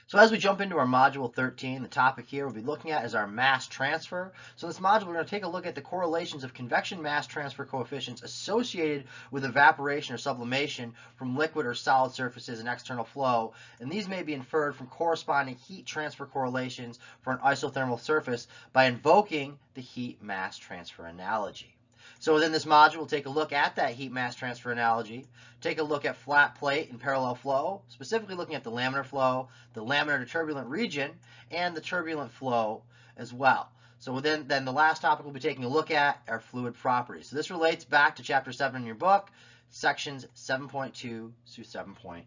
So as we jump into our Module 13, the topic here we'll be looking at is our mass transfer. So in this module, we're going to take a look at the correlations of convection mass transfer coefficients associated with evaporation or sublimation from liquid or solid surfaces and external flow. And these may be inferred from corresponding heat transfer correlations for an isothermal surface by invoking the heat mass transfer analogy. So within this module, we'll take a look at that heat mass transfer analogy, take a look at flat plate and parallel flow, specifically looking at the laminar flow, the laminar to turbulent region, and the turbulent flow as well. So then the last topic we'll be taking a look at are fluid properties. So this relates back to Chapter 7 in your book, sections 7.2 through 7.8.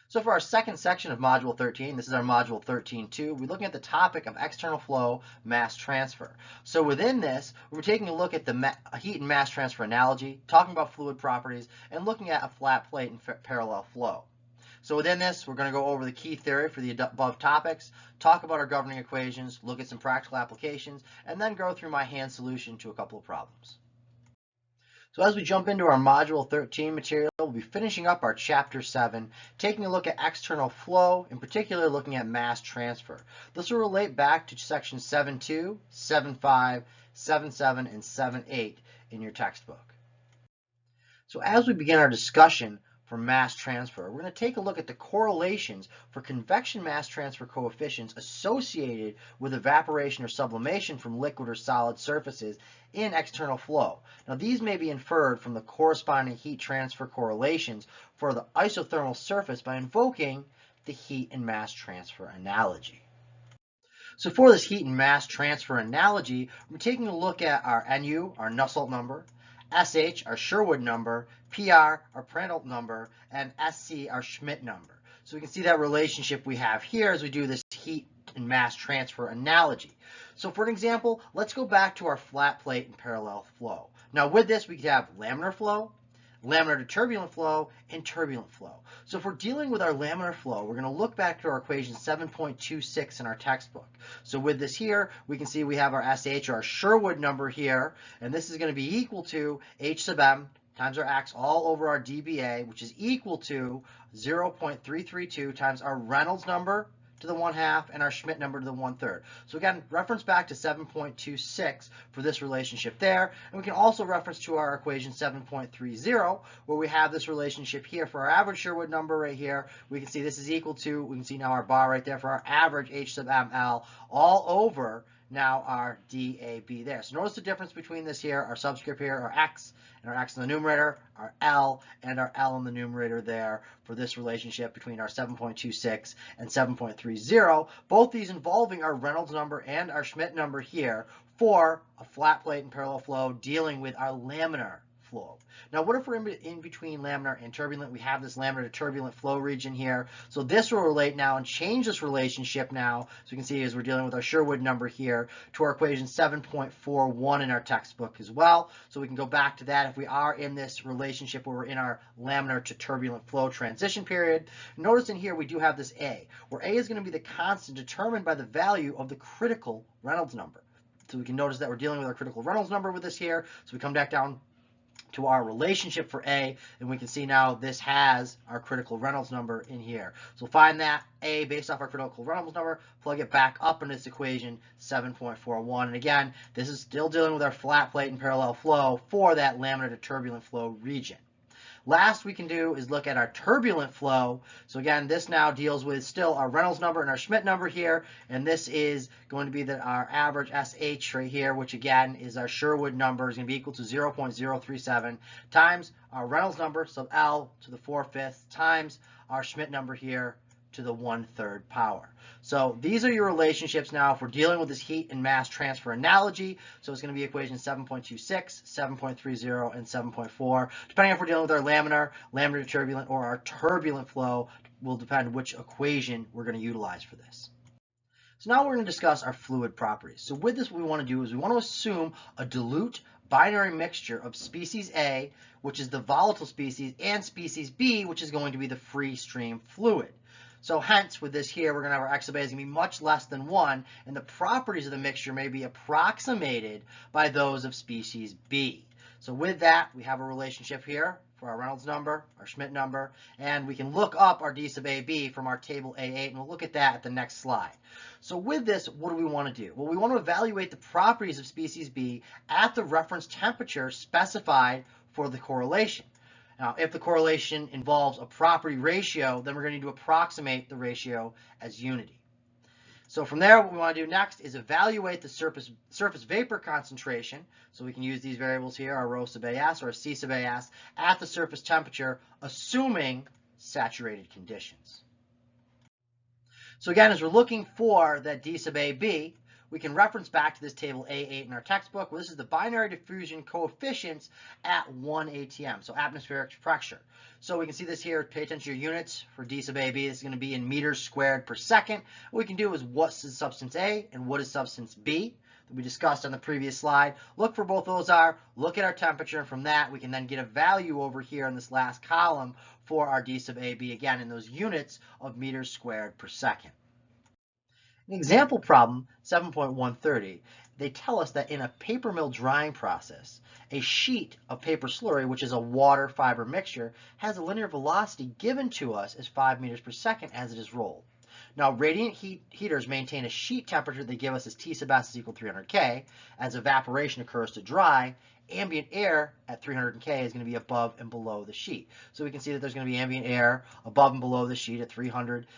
So for our second section of Module 13, this is our Module 13.2, we're looking at the topic of external flow mass transfer. So within this, we're taking a look at the heat and mass transfer analogy, talking about fluid properties, and looking at a flat plate and parallel flow. So within this, we're going to go over the key theory for the above topics, talk about our governing equations, look at some practical applications, and then go through my hand solution to a couple of problems. So as we jump into our Module 13 material, we'll be finishing up our Chapter 7, taking a look at external flow, in particular looking at mass transfer. This will relate back to Sections 7.2, 7.5, 7.7, and 7.8 in your textbook. So as we begin our discussion for mass transfer, we're going to take a look at the correlations for convection mass transfer coefficients associated with evaporation or sublimation from liquid or solid surfaces in external flow. Now these may be inferred from the corresponding heat transfer correlations for the isothermal surface by invoking the heat and mass transfer analogy. So for this heat and mass transfer analogy, we're taking a look at our NU, our Nusselt number, SH, our Sherwood number, PR, our Prandtl number, and SC, our Schmidt number. So we can see that relationship we have here as we do this heat and mass transfer analogy. So for an example, let's go back to our flat plate and parallel flow. Now with this, we could have laminar flow, laminar to turbulent flow, and turbulent flow. So if we're dealing with our laminar flow, we're going to look back to our equation 7.26 in our textbook. So with this here, we can see we have our SH, or our Sherwood number here, and this is going to be equal to H sub m times our x all over our dBA, which is equal to 0.332 times our Reynolds number to the 1/2 and our Schmidt number to the 1/3. So again, reference back to 7.26 for this relationship there. And we can also reference to our equation 7.30 where we have this relationship here for our average Sherwood number right here. We can see this is equal to, we can see now our bar right there for our average H sub ml all over now our DAB there. So notice the difference between this here, our subscript here, our x, and our x in the numerator, our L, and our L in the numerator there for this relationship between our 7.26 and 7.30, both these involving our Reynolds number and our Schmidt number here for a flat plate and parallel flow dealing with our laminar flow. Now what if we're in between laminar and turbulent? We have this laminar to turbulent flow region here. So this will relate now and change this relationship now. So you can see as we're dealing with our Sherwood number here to our equation 7.41 in our textbook as well. So we can go back to that if we are in this relationship where we're in our laminar to turbulent flow transition period. Notice in here we do have this A, where A is going to be the constant determined by the value of the critical Reynolds number. So we can notice that we're dealing with our critical Reynolds number with this here. So we come back down to our relationship for A, and we can see now this has our critical Reynolds number in here. So find that A based off our critical Reynolds number, plug it back up in this equation 7.41. And again, this is still dealing with our flat plate and parallel flow for that laminar to turbulent flow region. Last we can do is look at our turbulent flow. So again, this now deals with still our Reynolds number and our Schmidt number here, and this is going to be our average SH right here, which again is our Sherwood number, is going to be equal to 0.037 times our Reynolds number, so L to the 4/5 times our Schmidt number here to the 1/3 power. So these are your relationships now if we're dealing with this heat and mass transfer analogy. So it's going to be equation 7.26, 7.30, and 7.4. Depending if we're dealing with our laminar to turbulent, or our turbulent flow, will depend which equation we're going to utilize for this. So now we're going to discuss our fluid properties. So with this, what we want to do is we want to assume a dilute binary mixture of species A, which is the volatile species, and species B, which is going to be the free stream fluid. So hence, with this here, we're going to have our x sub A is going to be much less than 1, and the properties of the mixture may be approximated by those of species B. So with that, we have a relationship here for our Reynolds number, our Schmidt number, and we can look up our D sub AB from our table A8, and we'll look at that at the next slide. So with this, what do we want to do? Well, we want to evaluate the properties of species B at the reference temperature specified for the correlation. Now, if the correlation involves a property ratio, then we're going to need to approximate the ratio as unity. So from there, what we want to do next is evaluate the surface vapor concentration. So we can use these variables here, our rho sub AS or our C sub AS, at the surface temperature, assuming saturated conditions. So again, as we're looking for that D sub AB, we can reference back to this table A8 in our textbook, where this is the binary diffusion coefficients at 1 ATM, so atmospheric pressure. So we can see this here, pay attention to your units for D sub AB. This is going to be in meters squared per second. What we can do is what is substance A and what is substance B that we discussed on the previous slide. Look for both those are, look at our temperature, and from that we can then get a value over here in this last column for our D sub AB, again in those units of meters squared per second. An example problem, 7.130, they tell us that in a paper mill drying process, a sheet of paper slurry, which is a water fiber mixture, has a linear velocity given to us as 5 meters per second as it is rolled. Now, radiant heaters maintain a sheet temperature they give us as T sub S is equal to 300 K. As evaporation occurs to dry, ambient air at 300 K is going to be above and below the sheet. So we can see that there's going to be ambient air above and below the sheet at 300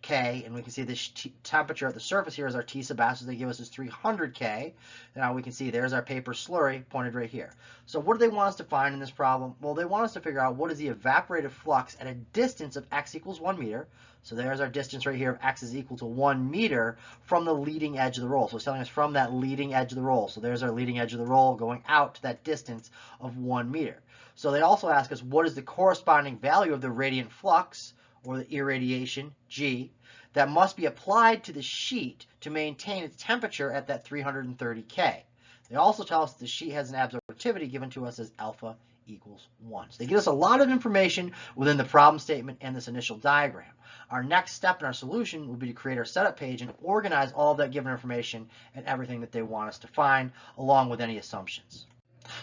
K, and we can see this temperature at the surface here is our T sub S, so they give us is 300 K. Now we can see there's our paper slurry pointed right here. So what do they want us to find in this problem? Well, they want us to figure out what is the evaporative flux at a distance of x equals 1 meter. So there's our distance right here of x is equal to 1 meter from the leading edge of the roll. So it's telling us from that leading edge of the roll. So there's our leading edge of the roll going out to that distance of 1 meter. So they also ask us what is the corresponding value of the radiant flux, or the irradiation, G, that must be applied to the sheet to maintain its temperature at that 330 K. They also tell us that the sheet has an absorptivity given to us as alpha equals 1. So they give us a lot of information within the problem statement and this initial diagram. Our next step in our solution will be to create our setup page and organize all of that given information and everything that they want us to find, along with any assumptions.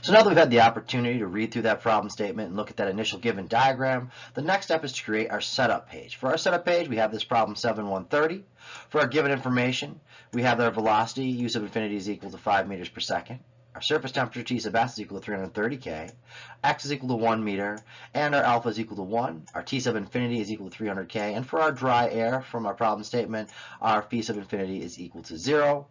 So now that we've had the opportunity to read through that problem statement and look at that initial given diagram, the next step is to create our setup page. For our setup page, we have this problem 7.130. For our given information, we have our velocity, U sub infinity is equal to 5 meters per second. Our surface temperature, T sub S, is equal to 330 K. X is equal to 1 meter. And our alpha is equal to 1. Our T sub infinity is equal to 300 K. And for our dry air from our problem statement, our phi sub infinity is equal to 0.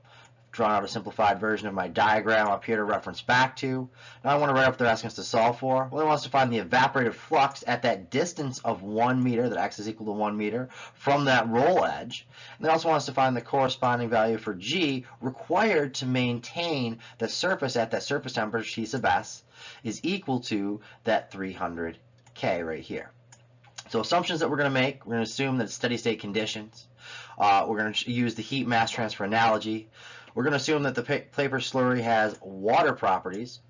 Drawn out a simplified version of my diagram up here to reference back to. Now I want to write up what they're asking us to solve for. Well, they want us to find the evaporative flux at that distance of 1 meter, that x is equal to 1 meter, from that roll edge. And they also want us to find the corresponding value for G required to maintain the surface at that surface temperature, T sub S, is equal to that 300 K right here. So assumptions that we're going to make, we're going to assume that it's steady state conditions. We're going to use the heat mass transfer analogy. We're going to assume that the paper slurry has water properties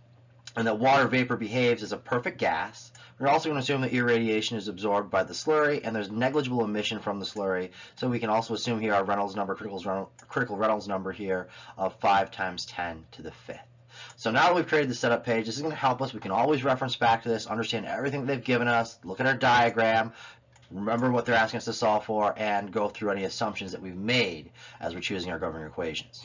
and that water vapor behaves as a perfect gas. We're also going to assume that irradiation is absorbed by the slurry and there's negligible emission from the slurry. So we can also assume here our Reynolds number, critical Reynolds number here of 5 times 10 to the 5th. So now that we've created the setup page, this is going to help us. We can always reference back to this, understand everything that they've given us, look at our diagram, remember what they're asking us to solve for, and go through any assumptions that we've made as we're choosing our governing equations.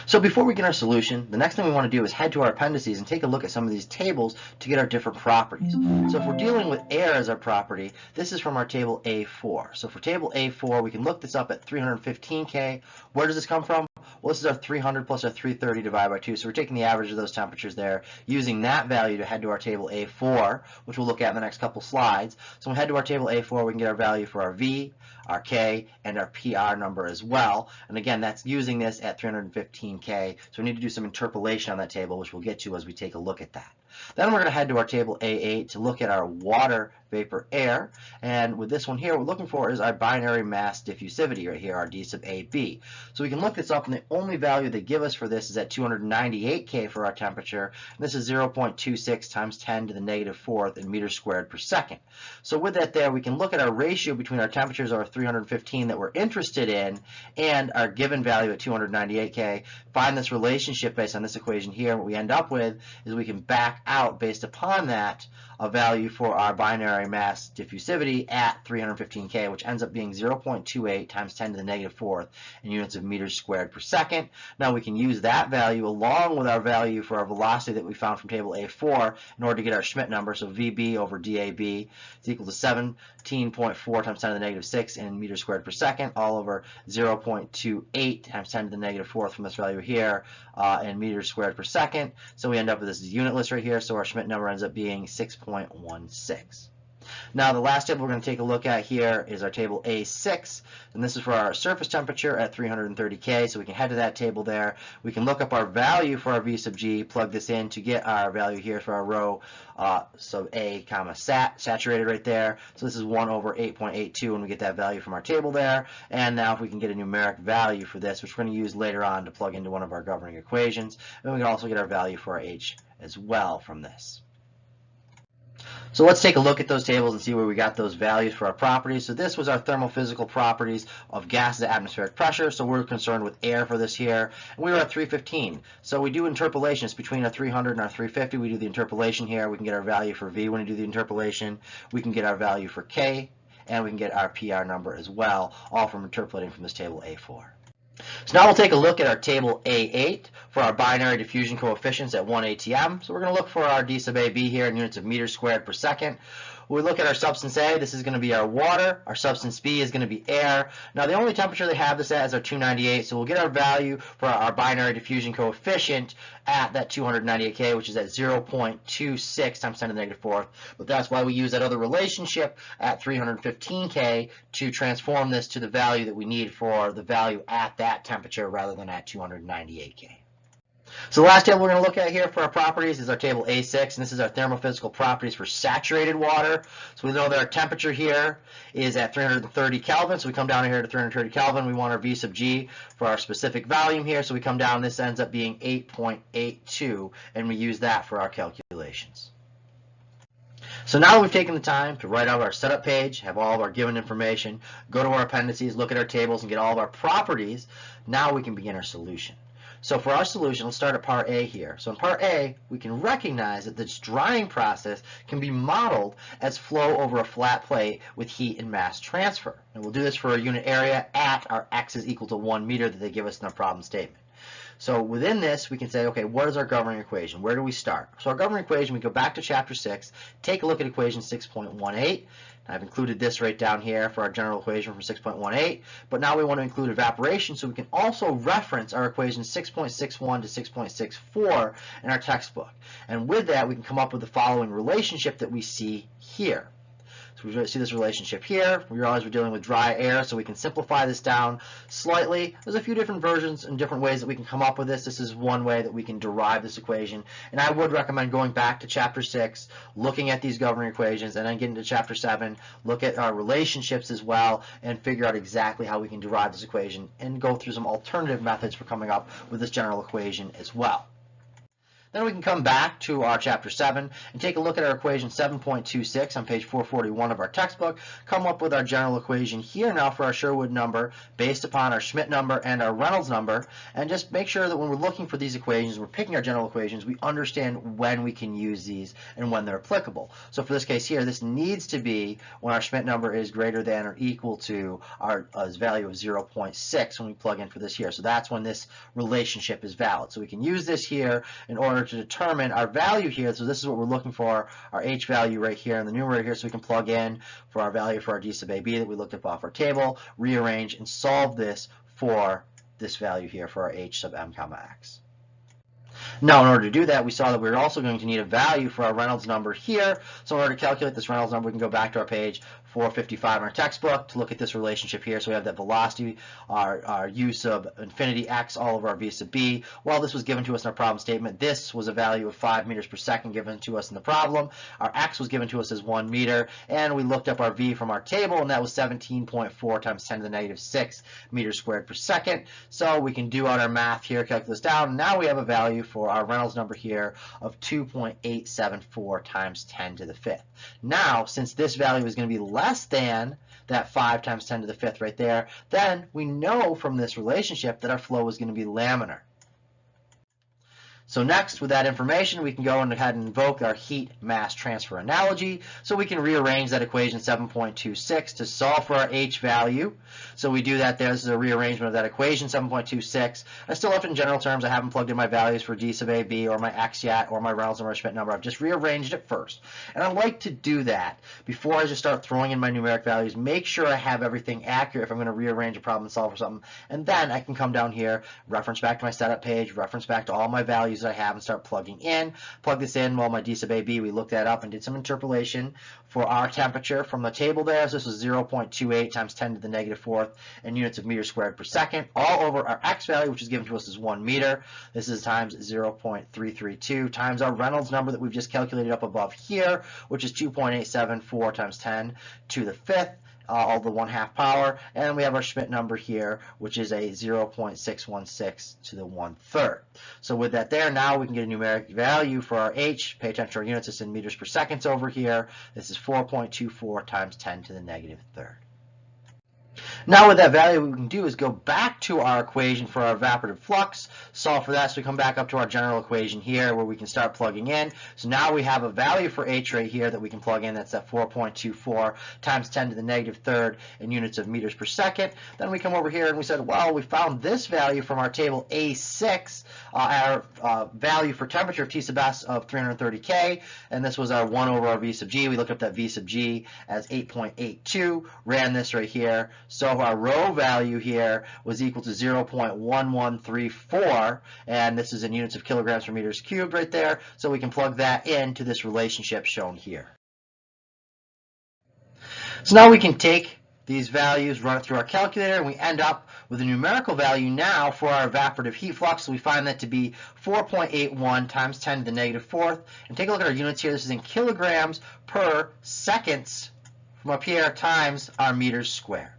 So before we get our solution, the next thing we want to do is head to our appendices and take a look at some of these tables to get our different properties. So if we're dealing with air as our property, this is from our table A4. So for table A4, we can look this up at 315 K. Where does this come from? Well, this is our 300 plus our 330 divided by 2. So we're taking the average of those temperatures there, using that value to head to our table A4, which we'll look at in the next couple slides. So when we head to our table A4, we can get our value for our V, our K, and our PR number as well. And again, that's using this at 315 K. So we need to do some interpolation on that table, which we'll get to as we take a look at that. Then we're going to head to our table A8 to look at our water, vapor, air. And with this one here, what we're looking for is our binary mass diffusivity right here, our D sub AB. So we can look this up, and the only value they give us for this is at 298 K for our temperature. And this is 0.26 times 10 to the negative 4th in meters squared per second. So with that there, we can look at our ratio between our temperatures of 315 that we're interested in and our given value at 298 K, find this relationship based on this equation here. And what we end up with is we can back out based upon that a value for our binary mass diffusivity at 315 K, which ends up being 0.28 times 10 to the negative 4th in units of meters squared per second. Now we can use that value along with our value for our velocity that we found from table A4 in order to get our Schmidt number. So VB over DAB is equal to 17.4 times 10 to the negative 6 in meters squared per second, all over 0.28 times 10 to the negative 4th from this value here in meters squared per second. So we end up with this unitless right here, so our Schmidt number ends up being 6.16. Now the last table we're going to take a look at here is our table A6, and this is for our surface temperature at 330 K, so we can head to that table there. We can look up our value for our V sub G, plug this in to get our value here for our rho sub A comma saturated right there. So this is 1 over 8.82, and we get that value from our table there. And now if we can get a numeric value for this, which we're going to use later on to plug into one of our governing equations, and we can also get our value for our H as well from this. So let's take a look at those tables and see where we got those values for our properties. So this was our thermophysical properties of gases at atmospheric pressure. So we're concerned with air for this here. And we were at 315. So we do interpolations between our 300 and our 350. We do the interpolation here. We can get our value for V when we do the interpolation. We can get our value for K, and we can get our PR number as well, all from interpolating from this table A4. So now we'll take a look at our table A8 for our binary diffusion coefficients at 1 atm. So we're going to look for our d sub AB here in units of meters squared per second. When we look at our substance A, this is going to be our water. Our substance B is going to be air. Now the only temperature they have this at is our 298, so we'll get our value for our binary diffusion coefficient at that 298 K, which is at 0.26 times 10 to the negative 4th. But that's why we use that other relationship at 315 K to transform this to the value that we need for the value at that temperature rather than at 298 K. So the last table we're going to look at here for our properties is our table A6, and this is our thermophysical properties for saturated water. So we know that our temperature here is at 330 Kelvin, so we come down here to 330 Kelvin. We want our V sub G for our specific volume here, so we come down, this ends up being 8.82, and we use that for our calculations. So now that we've taken the time to write out our setup page, have all of our given information, go to our appendices, look at our tables, and get all of our properties, now we can begin our solution. So for our solution, let's start at part A here. So in part A, we can recognize that this drying process can be modeled as flow over a flat plate with heat and mass transfer. And we'll do this for a unit area at our x is equal to 1 meter that they give us in our problem statement. So within this, we can say, okay, what is our governing equation? Where do we start? So our governing equation, we go back to chapter 6, take a look at equation 6.18. I've included this right down here for our general equation from 6.18, but now we want to include evaporation, so we can also reference our equation 6.61 to 6.64 in our textbook. And with that, we can come up with the following relationship that we see here. So we see this relationship here. We realize we're dealing with dry air, so we can simplify this down slightly. There's a few different versions and different ways that we can come up with this. This is one way that we can derive this equation. And I would recommend going back to chapter 6, looking at these governing equations, and then getting to chapter 7, look at our relationships as well, and figure out exactly how we can derive this equation, and go through some alternative methods for coming up with this general equation as well. Then we can come back to our chapter 7 and take a look at our equation 7.26 on page 441 of our textbook, come up with our general equation here now for our Sherwood number based upon our Schmidt number and our Reynolds number, and just make sure that when we're looking for these equations, we're picking our general equations, we understand when we can use these and when they're applicable. So for this case here, this needs to be when our Schmidt number is greater than or equal to our value of 0.6 when we plug in for this here. So that's when this relationship is valid. So we can use this here in order to determine our value here. So this is what we're looking for, our H value right here in the numerator here, so we can plug in for our value for our D sub AB that we looked up off our table, rearrange and solve this for this value here for our H sub m comma x. Now, in order to do that, we saw that we were also going to need a value for our Reynolds number here. So in order to calculate this Reynolds number, we can go back to our page 455 in our textbook to look at this relationship here. So we have that velocity, our u sub infinity x, all of our v sub b. Well, this was given to us in our problem statement. This was a value of 5 meters per second given to us in the problem. Our x was given to us as 1 meter, and we looked up our v from our table, and that was 17.4 times 10 to the negative 6 meters squared per second. So we can do out our math here, calculate this down. Now we have a value for our Reynolds number here of 2.874 times 10 to the 5th. Now, since this value is going to be less than that 5 times 10 to the 5th right there, then we know from this relationship that our flow is going to be laminar. So next, with that information, we can go ahead and invoke our heat mass transfer analogy. So we can rearrange that equation 7.26 to solve for our H value. So we do that there. This is a rearrangement of that equation 7.26. I still left it in general terms. I haven't plugged in my values for d sub AB or my x yet or my Reynolds number or Schmidt number. I've just rearranged it first. And I like to do that before I just start throwing in my numeric values. Make sure I have everything accurate if I'm going to rearrange a problem and solve for something. And then I can come down here, reference back to my setup page, reference back to all my values that I have and start plugging in. Plug this in. Well, my d sub AB, we looked that up and did some interpolation for our temperature from the table there. So this was 0.28 times 10 to the negative fourth in units of meters squared per second, all over our x value, which is given to us as 1 meter. This is times 0.332 times our Reynolds number that we've just calculated up above here, which is 2.874 times 10 to the fifth. All the 1/2 power, and we have our Schmidt number here, which is a 0.616 to the 1/3. So with that there, now we can get a numeric value for our H. Pay attention to our units. It's in meters per seconds over here. This is 4.24 times 10 to the negative third. Now with that value, what we can do is go back to our equation for our evaporative flux, solve for that, so we come back up to our general equation here where we can start plugging in. So now we have a value for H right here that we can plug in. That's at 4.24 times 10 to the negative third in units of meters per second. Then we come over here and we said, well, we found this value from our table A6, our value for temperature of T sub S of 330 K, and this was our 1 over our V sub G. We looked up that V sub G as 8.82, ran this right here. So our rho value here was equal to 0.1134, and this is in units of kilograms per meters cubed right there, so we can plug that into this relationship shown here. So now we can take these values, run it through our calculator, and we end up with a numerical value now for our evaporative heat flux. So we find that to be 4.81 times 10 to the negative fourth. And take a look at our units here. This is in kilograms per seconds from up here times our meters squared.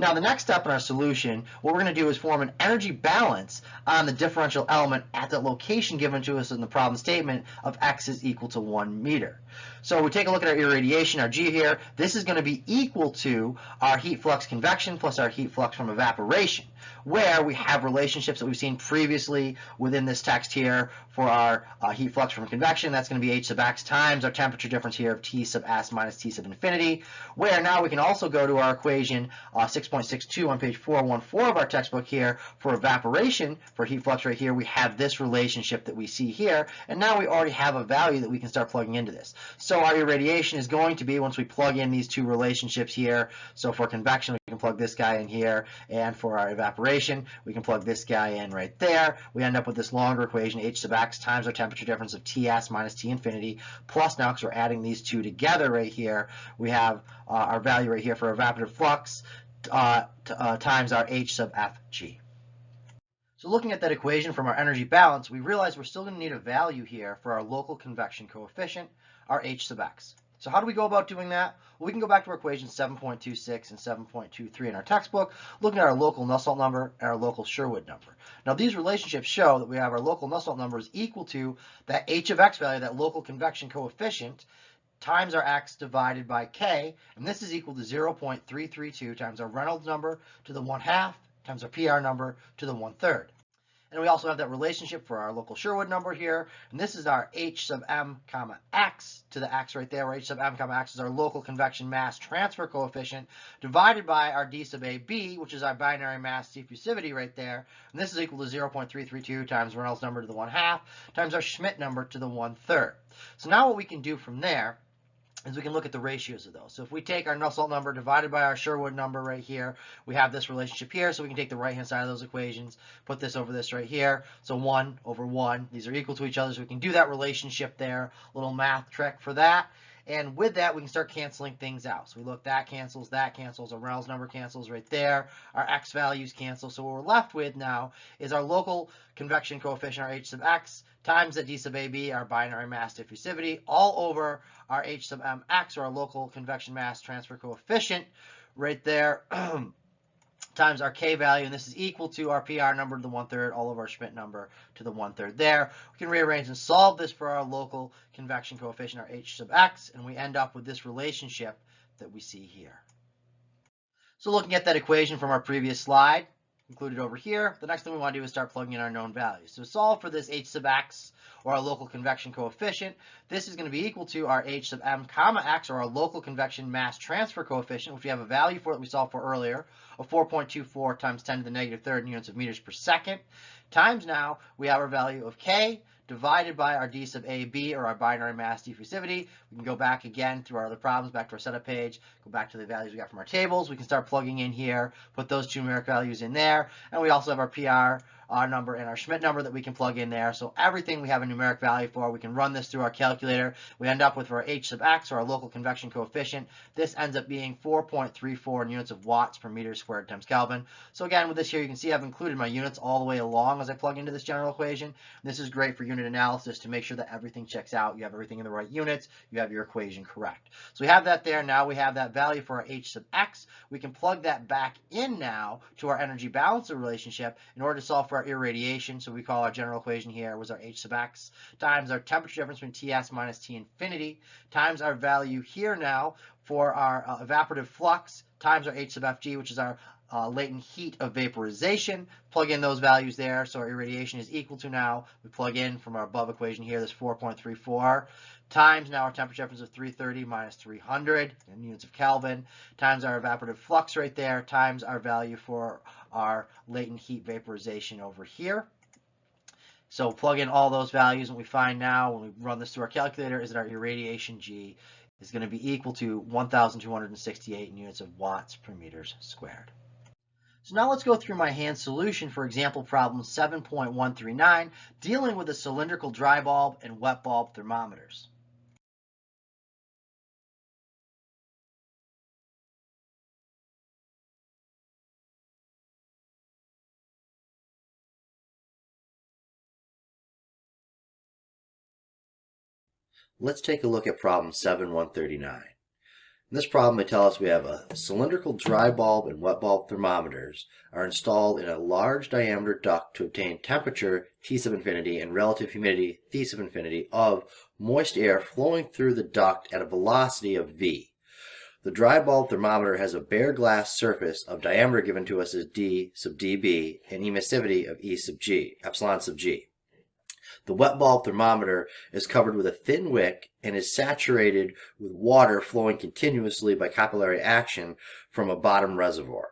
Now the next step in our solution, what we're going to do is form an energy balance on the differential element at the location given to us in the problem statement of x is equal to 1 meter. So we take a look at our irradiation, our G here. This is going to be equal to our heat flux convection plus our heat flux from evaporation, where we have relationships that we've seen previously within this text here for our heat flux from convection. That's going to be H sub x times our temperature difference here of T sub S minus T sub infinity, where now we can also go to our equation 6.62 on page 414 of our textbook here for evaporation for heat flux right here. We have this relationship that we see here, and now we already have a value that we can start plugging into this. So our irradiation is going to be, once we plug in these two relationships here, so for convection we can plug this guy in here, and for our evaporation we can plug this guy in right there. We end up with this longer equation, H sub x times our temperature difference of Ts minus T infinity, plus now, because we're adding these two together right here, we have our value right here for evaporative flux times our H sub Fg. So looking at that equation from our energy balance, we realize we're still going to need a value here for our local convection coefficient, our H sub x. So how do we go about doing that? Well, we can go back to our equations 7.26 and 7.23 in our textbook, looking at our local Nusselt number and our local Sherwood number. Now these relationships show that we have our local Nusselt number is equal to that H of x value, that local convection coefficient, times our x divided by k, and this is equal to 0.332 times our Reynolds number to the 1/2 times our PR number to the 1/3. And we also have that relationship for our local Sherwood number here, and this is our H sub m comma x to the x right there, where H sub m comma x is our local convection mass transfer coefficient, divided by our d sub AB, which is our binary mass diffusivity right there, and this is equal to 0.332 times Reynolds number to the 1/2 times our Schmidt number to the 1/3. So now what we can do from there is we can look at the ratios of those. So if we take our Nusselt number divided by our Sherwood number right here, we have this relationship here, so we can take the right-hand side of those equations, put this over this right here. So 1 over 1, these are equal to each other, so we can do that relationship there, little math trick for that. And with that, we can start canceling things out. So we look, that cancels, our Reynolds number cancels right there, our x values cancel. So what we're left with now is our local convection coefficient, our H sub x, times the d sub AB, our binary mass diffusivity, all over our H sub mx, or our local convection mass transfer coefficient, right there, times our k value, and this is equal to our PR number to the 1/3, all of our Schmidt number to the 1/3 there. We can rearrange and solve this for our local convection coefficient, our H sub x, and we end up with this relationship that we see here. So looking at that equation from our previous slide, included over here. The next thing we want to do is start plugging in our known values. So solve for this h sub x, or our local convection coefficient. This is going to be equal to our h sub m comma x, or our local convection mass transfer coefficient, which we have a value for that we solved for earlier, of 4.24 times 10 to the negative third in units of meters per second, times now we have our value of k, divided by our d sub ab, or our binary mass diffusivity. We can go back again through our other problems, back to our setup page, go back to the values we got from our tables. We can start plugging in here, put those two numeric values in there, and we also have our PR number and our Schmidt number that we can plug in there. So everything we have a numeric value for. We can run this through our calculator. We end up with our h sub x, or our local convection coefficient. This ends up being 4.34 in units of watts per meter squared times Kelvin. So again, with this here, you can see I've included my units all the way along as I plug into this general equation. This is great for unit analysis to make sure that everything checks out. You have everything in the right units. You have your equation correct. So we have that there. Now we have that value for our h sub x. We can plug that back in now to our energy balancer relationship in order to solve for our irradiation. So we call our general equation here was our h sub x times our temperature difference between Ts minus T infinity times our value here now for our evaporative flux times our h sub fg, which is our latent heat of vaporization. Plug in those values there. So our irradiation is equal to, now we plug in from our above equation here, this 4.34 times now our temperature difference of 330 minus 300 in units of Kelvin, times our evaporative flux right there, times our value for our latent heat vaporization over here. So plug in all those values, and we find now when we run this through our calculator is that our irradiation G is going to be equal to 1,268 in units of watts per meters squared. So now let's go through my hand solution for example problem 7.139, dealing with a cylindrical dry bulb and wet bulb thermometers. Let's take a look at problem 7.139. In this problem, they tell us we have a cylindrical dry bulb and wet bulb thermometers are installed in a large diameter duct to obtain temperature T sub infinity and relative humidity T sub infinity of moist air flowing through the duct at a velocity of v. The dry bulb thermometer has a bare glass surface of diameter given to us as d sub dB and emissivity of E sub g, epsilon sub g. The wet bulb thermometer is covered with a thin wick and is saturated with water flowing continuously by capillary action from a bottom reservoir.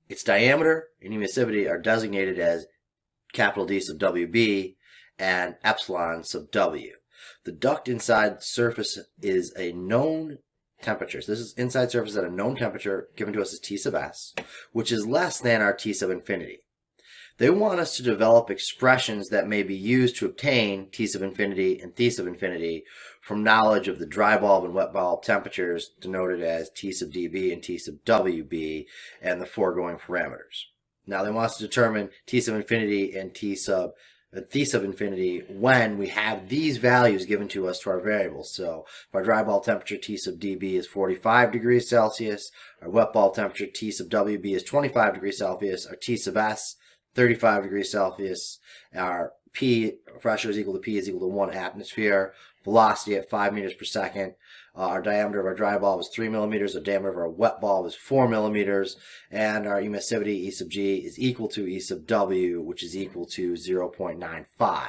Its diameter and emissivity are designated as capital D sub WB and epsilon sub W. The duct inside the surface is a known temperature. So this is inside surface at a known temperature given to us as T sub S, which is less than our T sub infinity. They want us to develop expressions that may be used to obtain T sub infinity and T sub infinity from knowledge of the dry bulb and wet bulb temperatures denoted as T sub dB and T sub WB and the foregoing parameters. Now they want us to determine T sub infinity and T sub infinity when we have these values given to us to our variables. So if our dry bulb temperature T sub dB is 45 degrees Celsius, our wet bulb temperature T sub WB is 25 degrees Celsius, our T sub S 35 degrees Celsius, our P pressure is equal to P is equal to 1 atmosphere, velocity at 5 meters per second, our diameter of our dry bulb is 3 millimeters, the diameter of our wet bulb is 4 millimeters, and our emissivity E sub G is equal to E sub W, which is equal to 0.95.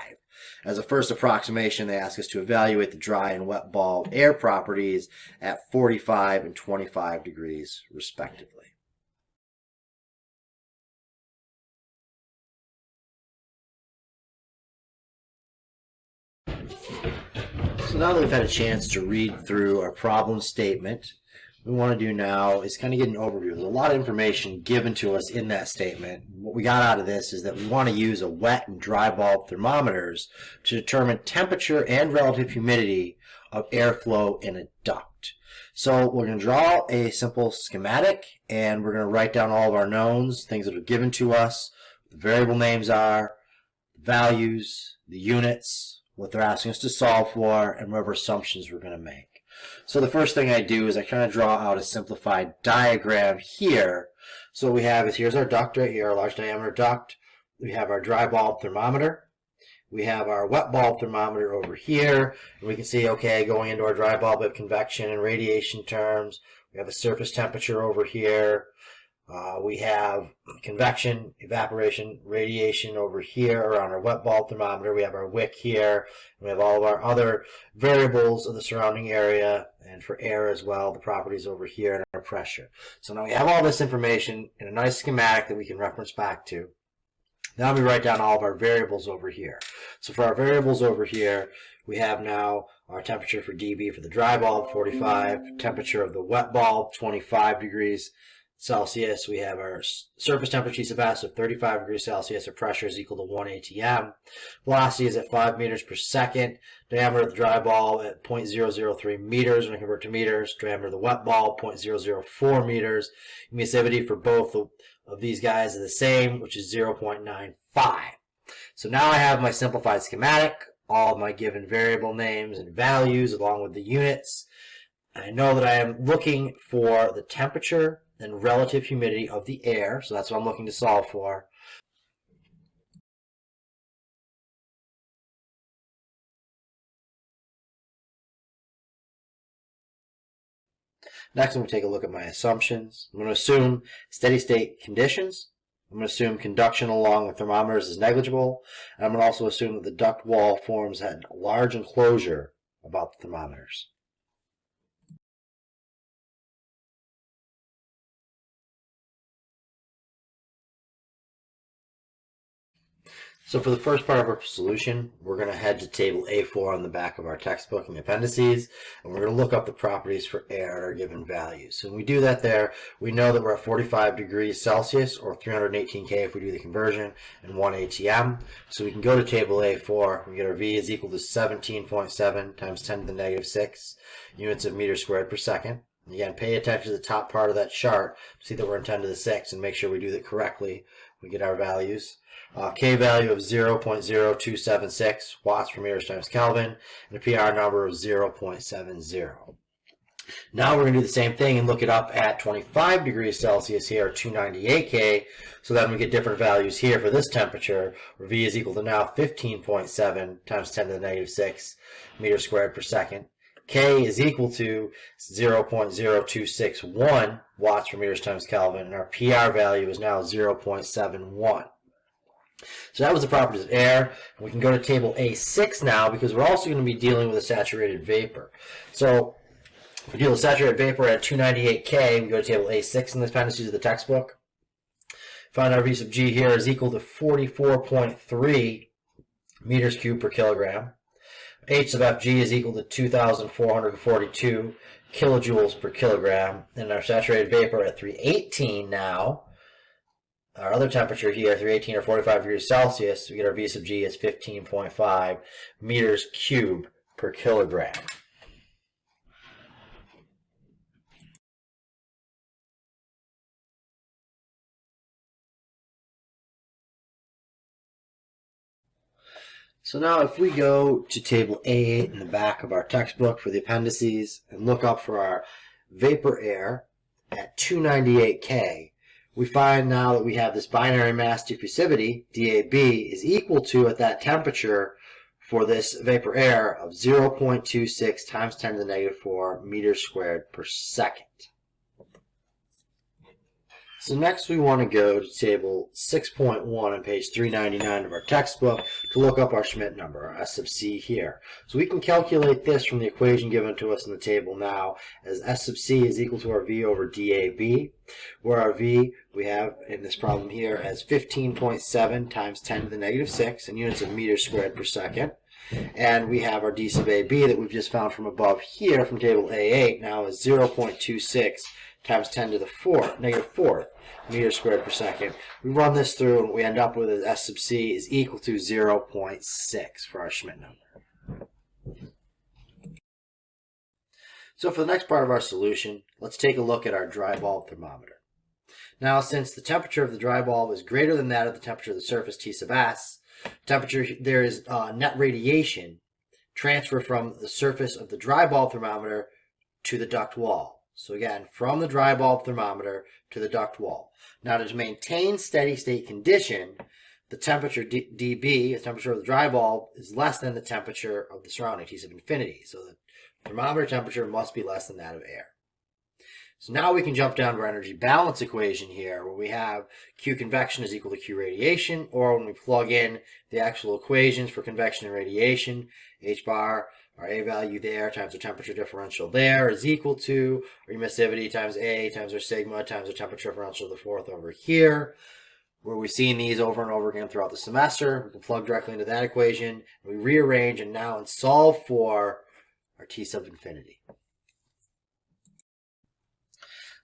As a first approximation, they ask us to evaluate the dry and wet bulb air properties at 45 and 25 degrees respectively. So now that we've had a chance to read through our problem statement, what we want to do now is kind of get an overview. There's a lot of information given to us in that statement. What we got out of this is that we want to use a wet and dry bulb thermometers to determine temperature and relative humidity of airflow in a duct. So we're going to draw a simple schematic, and we're going to write down all of our knowns, things that are given to us, what the variable names are, the values, the units, what they're asking us to solve for, and whatever assumptions we're going to make. So the first thing I do is I kind of draw out a simplified diagram here. So what we have is, here's our duct right here, our large diameter duct. We have our dry bulb thermometer. We have our wet bulb thermometer over here. And we can see, okay, going into our dry bulb, we have convection and radiation terms. We have a surface temperature over here. We have convection, evaporation, radiation over here around our wet bulb thermometer. We have our wick here. We have all of our other variables of the surrounding area, and for air as well, the properties over here and our pressure. So now we have all this information in a nice schematic that we can reference back to. Now we write down all of our variables over here. So for our variables over here, we have now our temperature for dB for the dry bulb, 45, temperature of the wet bulb, 25 degrees Celsius. We have our surface temperature T sub s of 35 degrees Celsius. Our pressure is equal to 1 atm. Velocity is at 5 meters per second. Diameter of the dry bulb at 0.003 meters. When I convert to meters, diameter of the wet bulb 0.004 meters. Emissivity for both of these guys is the same, which is 0.95. So now I have my simplified schematic, all of my given variable names and values along with the units. I know that I am looking for the temperature and relative humidity of the air, so that's what I'm looking to solve for. Next, I'm going to take a look at my assumptions. I'm going to assume steady state conditions. I'm going to assume conduction along the thermometers is negligible. And I'm going to also assume that the duct wall forms a large enclosure about the thermometers. So for the first part of our solution, we're going to head to table A4 on the back of our textbook in the appendices, and we're going to look up the properties for air at our given values. So when we do that there, we know that we're at 45 degrees Celsius, or 318 K if we do the conversion, and 1 atm. So we can go to table A4, we get our V is equal to 17.7 times 10 to the negative 6 units of meters squared per second. And again, pay attention to the top part of that chart to see that we're in 10 to the 6 and make sure we do that correctly. We get our values. K value of 0.0276 watts per meters times Kelvin, and a PR number of 0.70. Now we're going to do the same thing and look it up at 25 degrees Celsius here, 298 K. So then we get different values here for this temperature, where V is equal to now 15.7 times 10 to the negative 6 meters squared per second. K is equal to 0.0261 watts per meters times Kelvin, and our PR value is now 0.71. So that was the properties of air. We can go to table A6 now because we're also going to be dealing with a saturated vapor. So if we deal with saturated vapor at 298 K, we go to table A6 in the appendices of the textbook. Find our V sub G here is equal to 44.3 meters cubed per kilogram. H sub FG is equal to 2,442 kilojoules per kilogram. And our saturated vapor at 318 now, our other temperature here, 318 or 45 degrees Celsius, we get our V sub G as 15.5 meters cubed per kilogram. So now if we go to table A8 in the back of our textbook for the appendices and look up for our vapor air at 298 K, we find now that we have this binary mass diffusivity, DAB, is equal to, at that temperature, for this vapor air of 0.26 times 10 to the negative 4 meters squared per second. So next we want to go to table 6.1 on page 399 of our textbook to look up our Schmidt number, our S sub C here. So we can calculate this from the equation given to us in the table now as S sub C is equal to our V over DAB, where our V we have in this problem here as 15.7 times 10 to the negative 6 in units of meters squared per second. And we have our D sub AB that we've just found from above here from table A8 now is 0.26 times 10 to the negative 4th meters squared per second. We run this through and what we end up with is S sub C is equal to 0.6 for our Schmidt number. So for the next part of our solution, let's take a look at our dry bulb thermometer. Now, since the temperature of the dry bulb is greater than that of the temperature of the surface T sub S, there is net radiation transfer from the surface of the dry bulb thermometer to the duct wall. So again, from the dry bulb thermometer to the duct wall. Now, to maintain steady state condition, the temperature dB, the temperature of the dry bulb, is less than the temperature of the surrounding T sub infinity. So the thermometer temperature must be less than that of air. So now we can jump down to our energy balance equation here, where we have Q convection is equal to Q radiation, or when we plug in the actual equations for convection and radiation, H bar, our A value there times our temperature differential there is equal to our emissivity times A times our sigma times our temperature differential of the fourth over here. Where we've seen these over and over again throughout the semester, we can plug directly into that equation. We rearrange and now solve for our T sub infinity.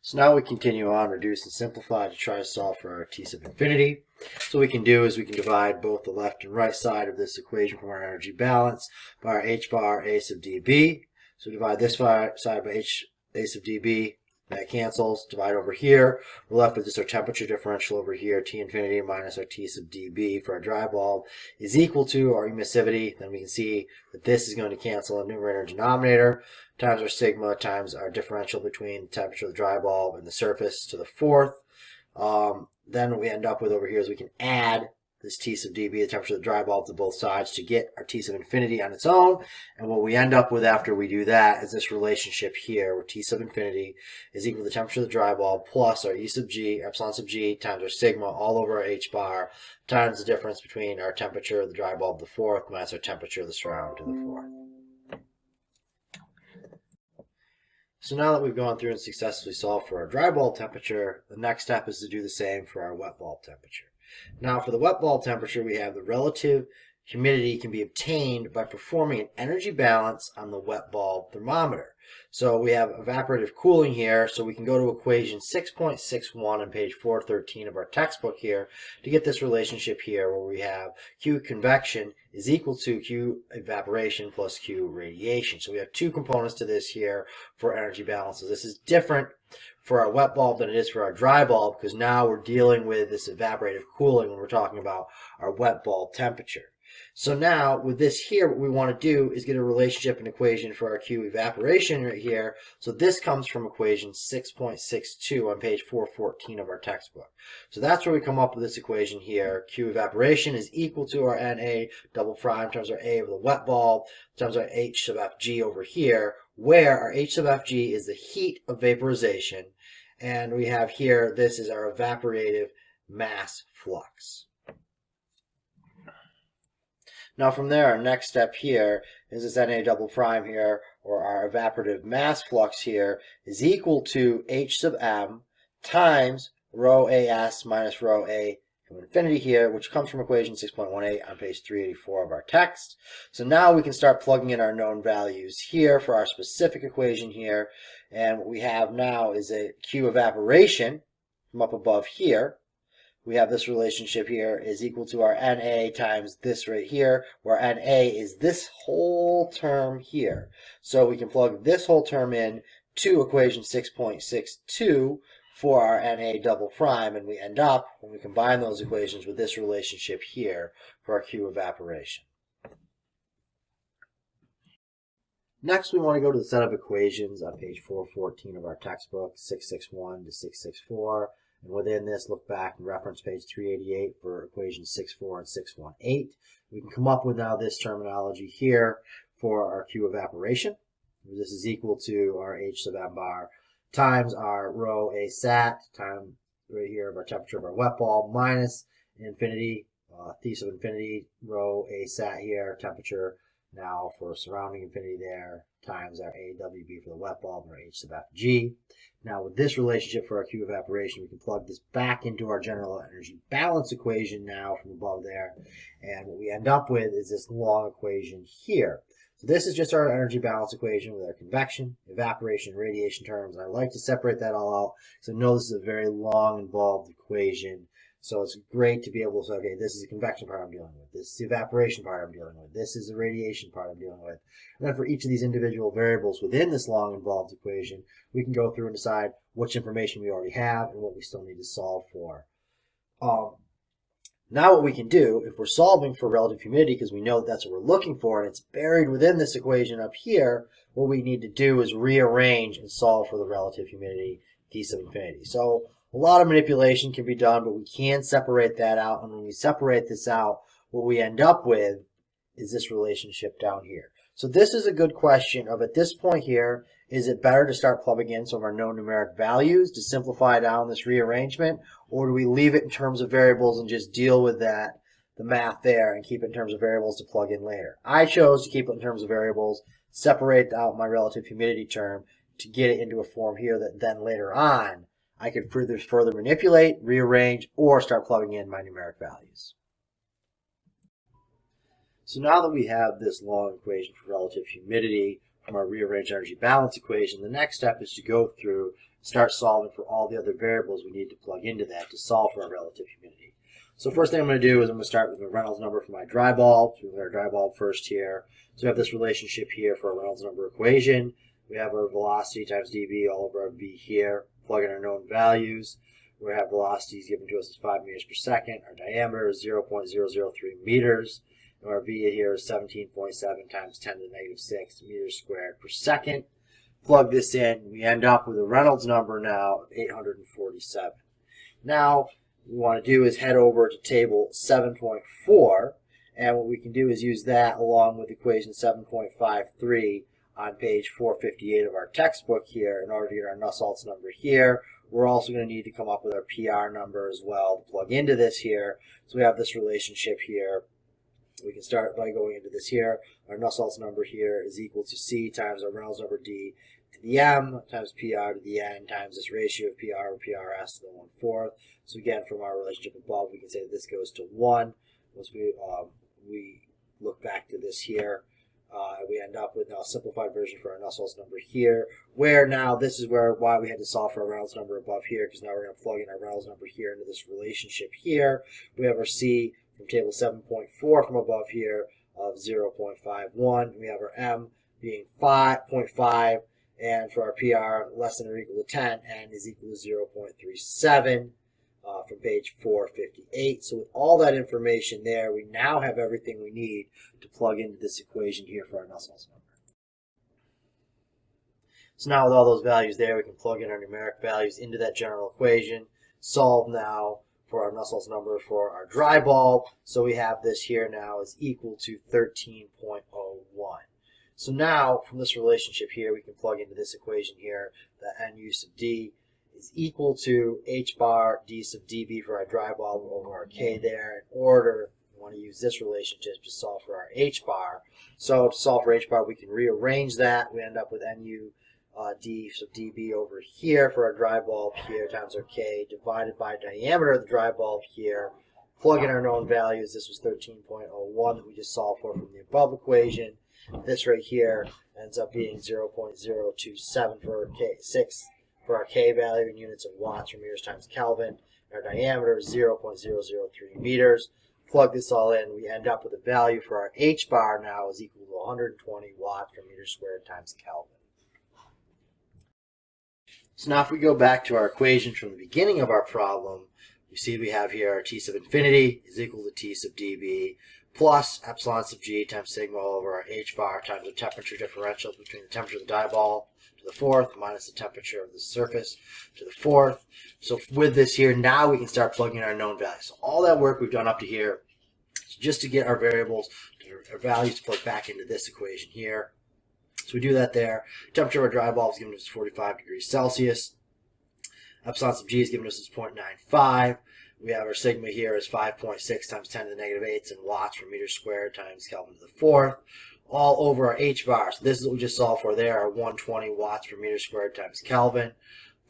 So now we continue on, reduce and simplify to try to solve for our T sub infinity. So what we can do is we can divide both the left and right side of this equation from our energy balance by our H bar A sub dB. So divide this side by H A sub dB. That cancels. Divide over here. We're left with just our temperature differential over here, T infinity minus our T sub dB for our dry bulb is equal to our emissivity. Then we can see that this is going to cancel in numerator and denominator times our sigma times our differential between the temperature of the dry bulb and the surface to the fourth. Then what we end up with over here is we can add this T sub dB, the temperature of the dry bulb, to both sides to get our T sub infinity on its own. And what we end up with after we do that is this relationship here where T sub infinity is equal to the temperature of the dry bulb plus our E sub G, epsilon sub G, times our sigma all over our H bar times the difference between our temperature of the dry bulb to the fourth minus our temperature of the surround to the fourth. So now that we've gone through and successfully solved for our dry bulb temperature, the next step is to do the same for our wet bulb temperature. Now for the wet bulb temperature, we have the relative humidity can be obtained by performing an energy balance on the wet bulb thermometer. So we have evaporative cooling here, so we can go to equation 6.61 on page 413 of our textbook here to get this relationship here where we have Q convection is equal to Q evaporation plus Q radiation. So we have two components to this here for energy balances. This is different for our wet bulb than it is for our dry bulb because now we're dealing with this evaporative cooling when we're talking about our wet bulb temperature. So now with this here, what we want to do is get a relationship and equation for our Q evaporation right here. So this comes from equation 6.62 on page 414 of our textbook. So that's where we come up with this equation here. Q evaporation is equal to our Na double prime times our A of the wet bulb times our H sub Fg over here, where our H sub Fg is the heat of vaporization. And we have here, this is our evaporative mass flux. Now from there, our next step here is this Na double prime here, or our evaporative mass flux here, is equal to H sub m times rho As minus rho A to infinity here, which comes from equation 6.18 on page 384 of our text. So now we can start plugging in our known values here for our specific equation here. And what we have now is a Q evaporation from up above here. We have this relationship here is equal to our Na times this right here, where Na is this whole term here. So we can plug this whole term in to equation 6.62 for our Na double prime, and we end up, when we combine those equations, with this relationship here for our Q evaporation. Next, we want to go to the set of equations on page 414 of our textbook, 661 to 664. And within this, look back and reference page 388 for equations 64 and 618. We can come up with now this terminology here for our Q evaporation. This is equal to our H sub m bar times our rho A sat, time right here of our temperature of our wet bulb, minus infinity, T sub infinity, rho A sat here, temperature now for surrounding infinity there, times our AWB for the wet bulb, or H sub Fg. Now with this relationship for our Q evaporation, we can plug this back into our general energy balance equation now from above there. And what we end up with is this long equation here. So this is just our energy balance equation with our convection, evaporation, radiation terms. And I like to separate that all out because I know this is a very long, involved equation. So it's great to be able to say, okay, this is the convection part I'm dealing with. This is the evaporation part I'm dealing with. This is the radiation part I'm dealing with. And then for each of these individual variables within this long involved equation, we can go through and decide which information we already have and what we still need to solve for. Now what we can do, if we're solving for relative humidity, because we know that's what we're looking for, and it's buried within this equation up here, what we need to do is rearrange and solve for the relative humidity T sub infinity. So a lot of manipulation can be done, but we can separate that out. And when we separate this out, what we end up with is this relationship down here. So this is a good question of, at this point here, Is it better to start plugging in some of our known numeric values to simplify down this rearrangement, or do we leave it in terms of variables and just deal with that, the math there, and keep it in terms of variables to plug in later? I chose to keep it in terms of variables, separate out my relative humidity term to get it into a form here that then later on I could further manipulate, rearrange, or start plugging in my numeric values. So now that we have this long equation for relative humidity from our rearranged energy balance equation, the next step is to go through and start solving for all the other variables we need to plug into that to solve for our relative humidity. So first thing I'm going to do is I'm going to start with my Reynolds number for my dry bulb. So we've got our dry bulb first here. So we have this relationship here for our Reynolds number equation. We have our velocity times dB all over our V here. Plug in our known values. We have velocities given to us as 5 meters per second. Our diameter is 0.003 meters. And our V here is 17.7 times 10 to the negative 6 meters squared per second. Plug this in. We end up with a Reynolds number now of 847. Now, what we want to do is head over to table 7.4. And what we can do is use that along with equation 7.53 on page 458 of our textbook here in order to get our Nusselt's number here. We're also going to need to come up with our PR number as well to plug into this here. So we have this relationship here. We can start by going into this here. Our Nusselt's number here is equal to C times our Reynolds number D to the M times PR to the N times this ratio of PR over PRS to the 1/4. So again, from our relationship above, we can say that this goes to 1. Once we look back to this here, we end up with now a simplified version for our Nusselt's number here, where now this is why we had to solve for our Reynolds number above here, because now we're going to plug in our Reynolds number here into this relationship here. We have our C from table 7.4 from above here of 0.51. We have our M being 5.5, and for our PR less than or equal to 10, N is equal to 0.37. From page 458. So with all that information there, we now have everything we need to plug into this equation here for our Nusselt's number. So now with all those values there, we can plug in our numeric values into that general equation, solve now for our Nusselt's number for our dry bulb. So we have this here now is equal to 13.01. So now from this relationship here, we can plug into this equation here that NU sub D is equal to H bar D sub dB for our dry bulb over our K there. In order, we want to use this relationship to solve for our H bar. So to solve for H bar, we can rearrange that. We end up with NU D sub dB over here for our dry bulb here times our K divided by diameter of the dry bulb here. Plug in our known values. This was 13.01 that we just solved for from the above equation. This right here ends up being 0.027 for K6. For our K value in units of watts or meters times Kelvin. Our diameter is 0.003 meters. Plug this all in, we end up with a value for our H bar now is equal to 120 watts per meter squared times Kelvin. So now if we go back to our equation from the beginning of our problem, you see we have here our T sub infinity is equal to T sub dB plus epsilon sub g times sigma over our H bar times the temperature differential between the temperature of the dye ball to the fourth minus the temperature of the surface to the fourth. So with this here, now we can start plugging in our known values. So all that work we've done up to here is just to get our variables, our values to plug back into this equation here. So we do that there. Temperature of our dry bulb is given us 45 degrees Celsius. Epsilon sub g is given us as 0.95. We have our sigma here is 5.6 times 10 to the negative 8 in watts per meter squared times Kelvin to the fourth. All over our H bar. So this is what we just solved for there, our 120 watts per meter squared times Kelvin.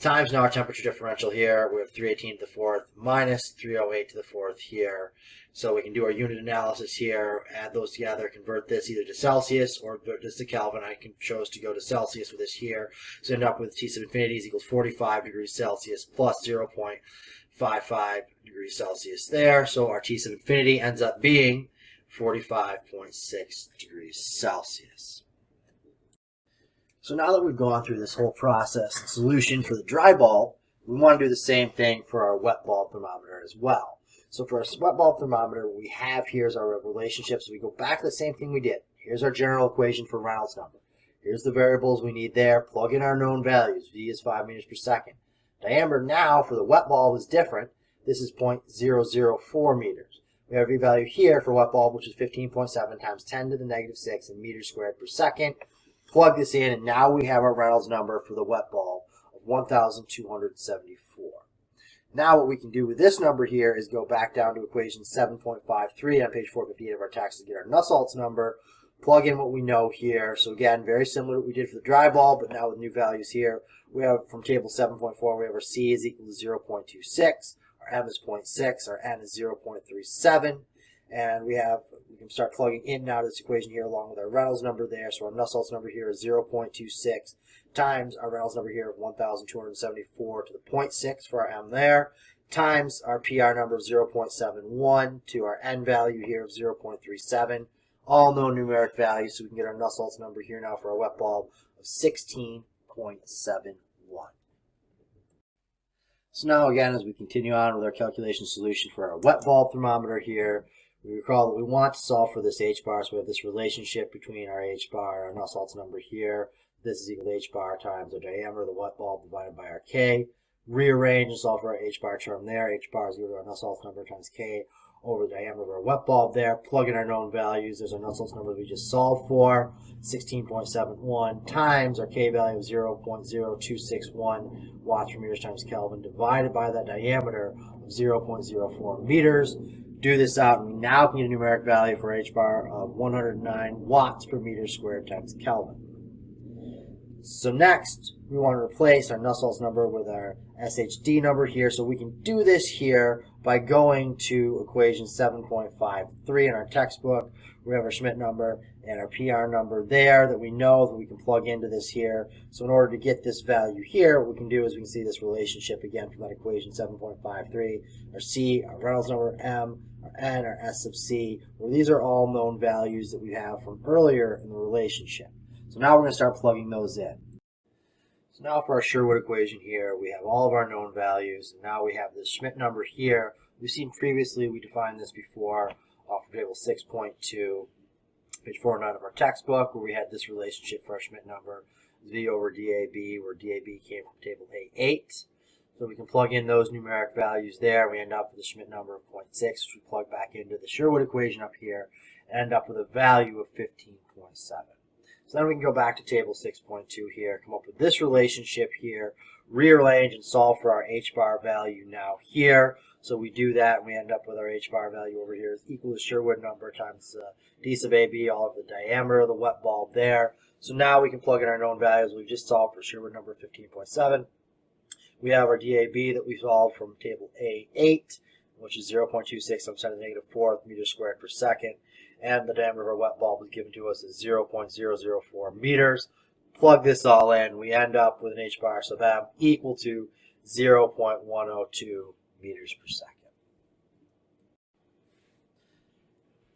Times now our temperature differential here, we have 318 to the fourth minus 308 to the fourth here. So we can do our unit analysis here, add those together, convert this either to Celsius or just to Kelvin. I chose to go to Celsius with this here. So end up with T sub infinity is equals 45 degrees Celsius plus 0.55 degrees Celsius there. So our T sub infinity ends up being 45.6 degrees Celsius. So now that we've gone through this whole process and solution for the dry bulb, we want to do the same thing for our wet bulb thermometer as well. So for our wet bulb thermometer, what we have here is our relationship. So we go back to the same thing we did. Here's our general equation for Reynolds number. Here's the variables we need there. Plug in our known values. V is 5 meters per second. Diameter now for the wet bulb is different. This is 0.004 meters. We have a V value here for wet bulb, which is 15.7 times 10 to the negative 6 in meters squared per second. Plug this in, and now we have our Reynolds number for the wet bulb of 1,274. Now what we can do with this number here is go back down to equation 7.53 on page 458 of our text to get our Nusselt's number, plug in what we know here. So again, very similar to what we did for the dry bulb, but now with new values here. We have from table 7.4, we have our C is equal to 0.26, our M is 0.6, our N is 0.37, and we can start plugging in now to this equation here along with our Reynolds number there. So our Nusselt's number here is 0.26 times our Reynolds number here of 1,274 to the 0.6 for our M there, times our PR number of 0.71 to our N value here of 0.37, all known numeric values, so we can get our Nusselt's number here now for our wet bulb of 16.71. So now again, as we continue on with our calculation solution for our wet bulb thermometer here, we recall that we want to solve for this H bar, so we have this relationship between our H bar and our Nusselt's number here. This is equal to H bar times the diameter of the wet bulb divided by our K. Rearrange and solve for our H bar term there. H bar is equal to our Nusselt's number times K over the diameter of our wet bulb there. Plug in our known values. There's our Nusselt's number we just solved for, 16.71 times our K value of 0.0261 watts per meters times Kelvin divided by that diameter of 0.04 meters. Do this out, and we now can get a numeric value for H bar of 109 watts per meter squared times Kelvin. So next, we want to replace our Nusselt's number with our SHD number here. So we can do this here by going to equation 7.53 in our textbook. We have our Schmidt number and our PR number there that we know that we can plug into this here. So in order to get this value here, what we can do is we can see this relationship again from that equation 7.53. Our C, our Reynolds number, M, our N, our S sub C, where these are all known values that we have from earlier in the relationship. So now we're going to start plugging those in. So now for our Sherwood equation here, we have all of our known values, and now we have the Schmidt number here. We've seen previously, we defined this before off of table 6.2, page 409 of our textbook, where we had this relationship for our Schmidt number, V over DAB, where DAB came from table A8. So we can plug in those numeric values there. We end up with a Schmidt number of 0.6, which we plug back into the Sherwood equation up here, and end up with a value of 15.7. So then we can go back to table 6.2 here, come up with this relationship here, rearrange and solve for our H bar value now here. So we do that, and we end up with our H bar value over here is equal to Sherwood number times D sub AB, all of the diameter of the wet bulb there. So now we can plug in our known values. We've just solved for Sherwood number 15.7. We have our DAB that we solved from table A8, which is 0.26 times 10 to the negative 4th meters squared per second. And the diameter of our wet bulb is given to us as 0.004 meters. Plug this all in, we end up with an H bar sub M equal to 0.102 meters per second.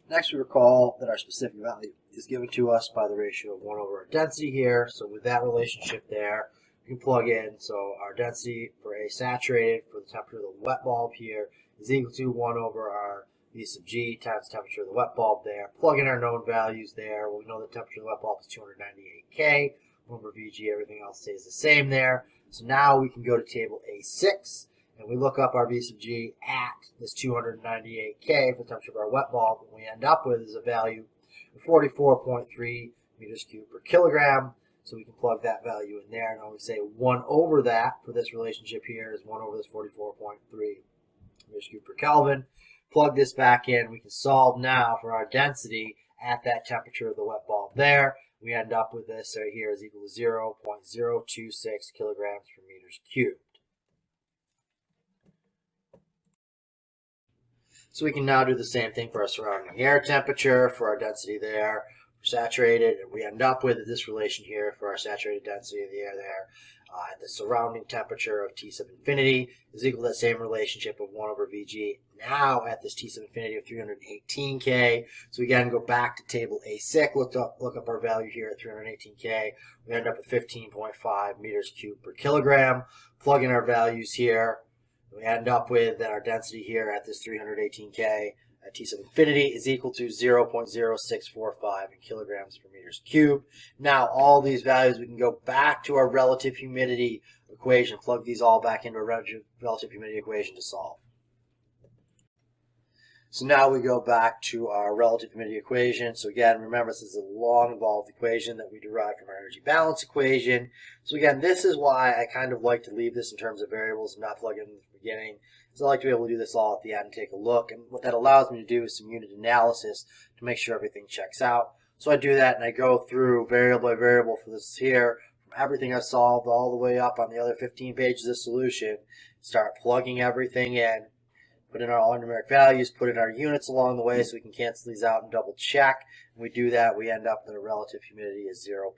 Next, we recall that our specific value is given to us by the ratio of 1 over our density here. So with that relationship there, we can plug in. So our density for A saturated for the temperature of the wet bulb here is equal to 1 over our V sub G times the temperature of the wet bulb there. Plug in our known values there. Well, we know the temperature of the wet bulb is 298 K. 1 over VG, everything else stays the same there. So now we can go to table A6, and we look up our V sub G at this 298 K for the temperature of our wet bulb. What we end up with is a value of 44.3 meters cubed per kilogram. So we can plug that value in there. And we say 1 over that for this relationship here is 1 over this 44.3 meters cubed per Kelvin. Plug this back in. We can solve now for our density at that temperature of the wet bulb there. We end up with this right here is equal to 0.026 kilograms per meters cubed. So we can now do the same thing for our surrounding air temperature, for our density there, for saturated, and we end up with this relation here for our saturated density of the air there. The surrounding temperature of T sub infinity is equal to that same relationship of 1 over Vg. Now at this T sub infinity of 318 K. So again, go back to table A6, look up our value here at 318 K. We end up with 15.5 meters cubed per kilogram. Plug in our values here. We end up with that our density here at this 318 K at T sub infinity is equal to 0.0645 in kilograms per meters cubed. Now all these values, we can go back to our relative humidity equation, plug these all back into a relative humidity equation to solve. So now we go back to our relative humidity equation. So again, remember this is a long involved equation that we derived from our energy balance equation. So again, this is why I kind of like to leave this in terms of variables and not plug it in at the beginning. So I like to be able to do this all at the end and take a look. And what that allows me to do is some unit analysis to make sure everything checks out. So I do that and I go through variable by variable for this here, from everything I solved all the way up on the other 15 pages of solution, start plugging everything in. Put in our all numeric values, put in our units along the way so we can cancel these out and double check. When we do that, we end up that the relative humidity is 0.2.